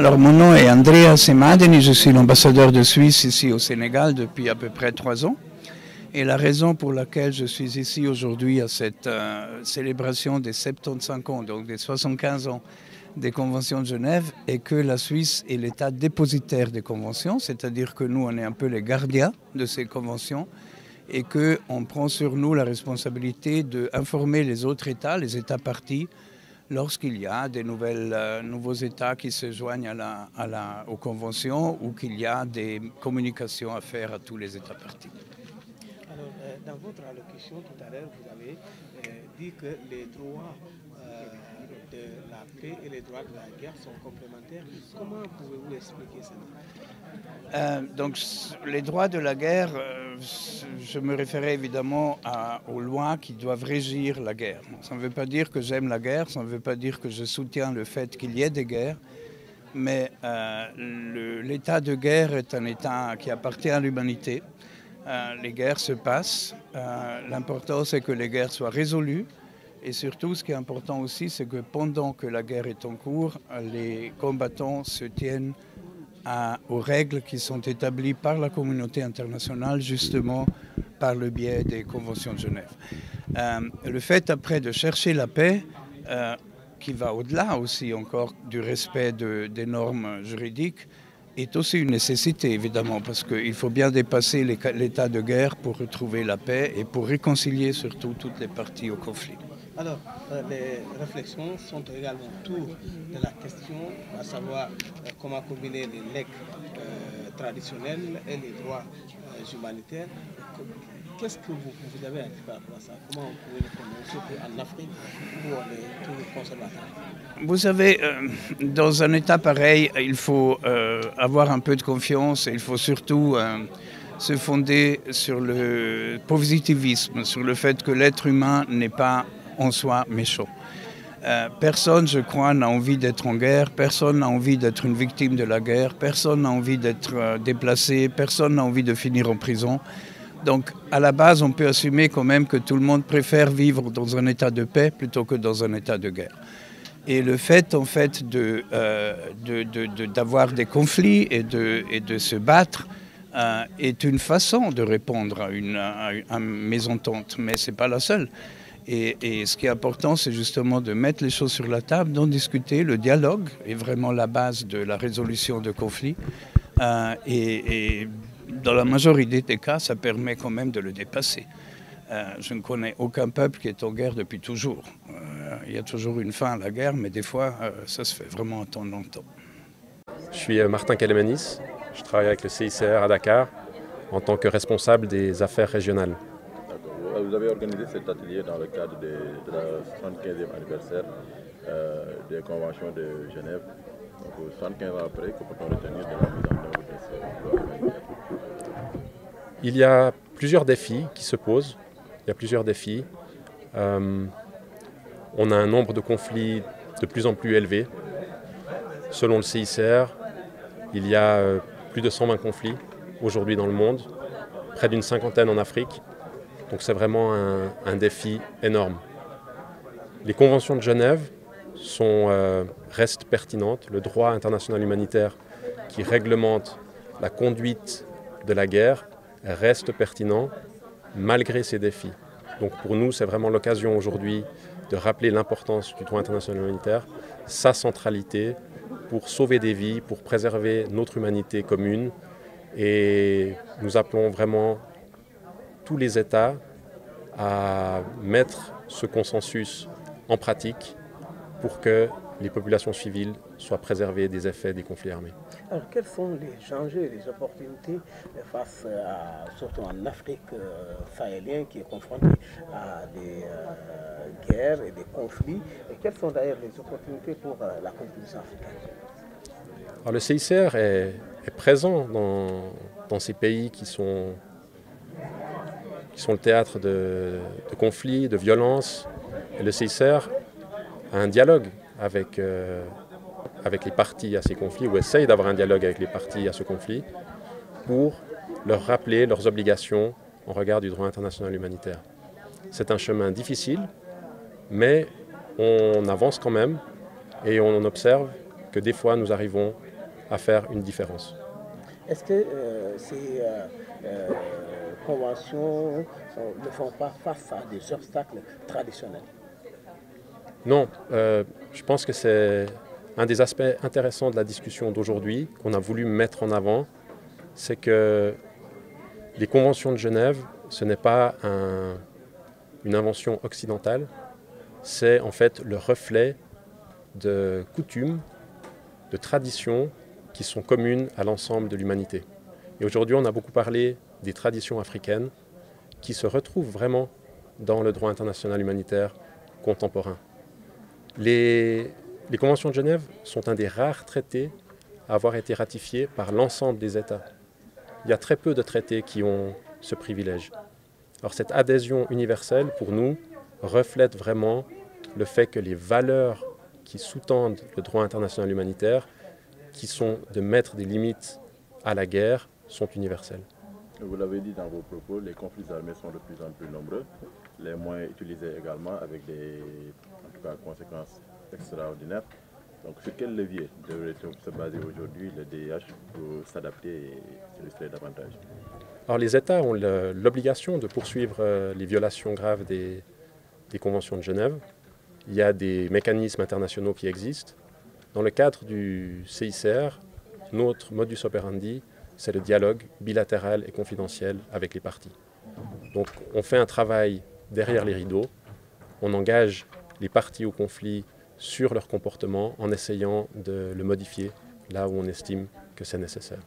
Alors, mon nom est Andreas Emadeni, je suis l'ambassadeur de Suisse ici au Sénégal depuis à peu près 3 ans. Et la raison pour laquelle je suis ici aujourd'hui à cette célébration des 75 ans, donc des 75 ans des conventions de Genève, est que la Suisse est l'État dépositaire des conventions, c'est-à-dire que nous, on est un peu les gardiens de ces conventions et qu'on prend sur nous la responsabilité d'informer les autres États, les États parties, lorsqu'il y a des nouveaux États qui se joignent aux conventions ou qu'il y a des communications à faire à tous les États partis. Alors, dans votre allocution tout à l'heure, vous avez dit que les droits de la paix et les droits de la guerre sont complémentaires. Comment pouvez-vous expliquer cela? Donc, les droits de la guerre, je me référais évidemment aux lois qui doivent régir la guerre. Ça ne veut pas dire que j'aime la guerre, ça ne veut pas dire que je soutiens le fait qu'il y ait des guerres, mais l'état de guerre est un état qui appartient à l'humanité. Les guerres se passent. L'important, c'est que les guerres soient résolues. Et surtout, ce qui est important aussi, c'est que pendant que la guerre est en cours, les combattants se tiennent aux règles qui sont établies par la communauté internationale, justement par le biais des conventions de Genève. Le fait après de chercher la paix, qui va au-delà aussi encore du respect des normes juridiques, est aussi une nécessité, évidemment, parce qu'il faut bien dépasser l'état de guerre pour retrouver la paix et pour réconcilier surtout toutes les parties au conflit. Alors, les réflexions sont également autour de la question, à savoir comment combiner les legs traditionnels et les droits humanitaires. Qu'est-ce que vous avez à dire par rapport à ça? Comment vous pouvez le prononcer en Afrique pour les tout conservateurs? Vous savez, dans un état pareil, il faut avoir un peu de confiance et il faut surtout se fonder sur le positivisme, sur le fait que l'être humain n'est pas en soi méchant. Personne, je crois, n'a envie d'être en guerre, personne n'a envie d'être une victime de la guerre, personne n'a envie d'être déplacé, personne n'a envie de finir en prison. Donc, à la base, on peut assumer quand même que tout le monde préfère vivre dans un état de paix plutôt que dans un état de guerre. Et le fait, en fait, d'avoir des conflits et de se battre est une façon de répondre à une mésentente, mais ce n'est pas la seule. Et ce qui est important, c'est justement de mettre les choses sur la table, d'en discuter. Le dialogue est vraiment la base de la résolution de conflits. Et dans la majorité des cas, ça permet quand même de le dépasser. Je ne connais aucun peuple qui est en guerre depuis toujours. Il y a toujours une fin à la guerre, mais des fois, ça se fait vraiment attendre longtemps. Je suis Martin Kalemanis, je travaille avec le CICR à Dakar en tant que responsable des affaires régionales. Vous avez organisé cet atelier dans le cadre de la 75e anniversaire des conventions de Genève. Donc, 75 ans après, que peut-on retenir de la mise en œuvre de ces lois humanitaires? Il y a plusieurs défis qui se posent. Il y a plusieurs défis. On a un nombre de conflits de plus en plus élevé. Selon le CICR, il y a plus de 120 conflits aujourd'hui dans le monde, près d'une 50aine en Afrique. Donc c'est vraiment un défi énorme. Les conventions de Genève restent pertinentes. Le droit international humanitaire qui réglemente la conduite de la guerre reste pertinent malgré ces défis. Donc pour nous, c'est vraiment l'occasion aujourd'hui de rappeler l'importance du droit international humanitaire, sa centralité pour sauver des vies, pour préserver notre humanité commune. Et nous appelons vraiment tous les États à mettre ce consensus en pratique pour que les populations civiles soient préservées des effets des conflits armés. Alors, quels sont les enjeux et les opportunités face à, surtout en Afrique sahélienne qui est confrontée à des guerres et des conflits, et quelles sont d'ailleurs les opportunités pour la communauté africaine? Alors, le CICR est présent dans ces pays qui sont le théâtre de conflits, de violences. Et le CICR a un dialogue avec les parties à ces conflits, ou essaye d'avoir un dialogue avec les parties à ce conflit, pour leur rappeler leurs obligations en regard du droit international humanitaire. C'est un chemin difficile, mais on avance quand même, et on observe que des fois nous arrivons à faire une différence. Est-ce que ces conventions ne font pas face à des obstacles traditionnels? Non, je pense que c'est un des aspects intéressants de la discussion d'aujourd'hui qu'on a voulu mettre en avant, c'est que les conventions de Genève, ce n'est pas une invention occidentale, c'est en fait le reflet de coutumes, de traditions qui sont communes à l'ensemble de l'humanité. Et aujourd'hui, on a beaucoup parlé des traditions africaines qui se retrouvent vraiment dans le droit international humanitaire contemporain. Les conventions de Genève sont un des rares traités à avoir été ratifiés par l'ensemble des États. Il y a très peu de traités qui ont ce privilège. Alors cette adhésion universelle, pour nous, reflète vraiment le fait que les valeurs qui sous-tendent le droit international humanitaire, qui sont de mettre des limites à la guerre, sont universelles. Vous l'avez dit dans vos propos, les conflits armés sont de plus en plus nombreux, les moyens utilisés également avec des conséquences extraordinaires. Donc sur quel levier devrait se baser aujourd'hui le DIH pour s'adapter et s'illustrer davantage? Alors les États ont l'obligation de poursuivre les violations graves des conventions de Genève. Il y a des mécanismes internationaux qui existent. Dans le cadre du CICR, notre modus operandi, c'est le dialogue bilatéral et confidentiel avec les parties. Donc on fait un travail derrière les rideaux, on engage les parties au conflit sur leur comportement en essayant de le modifier là où on estime que c'est nécessaire.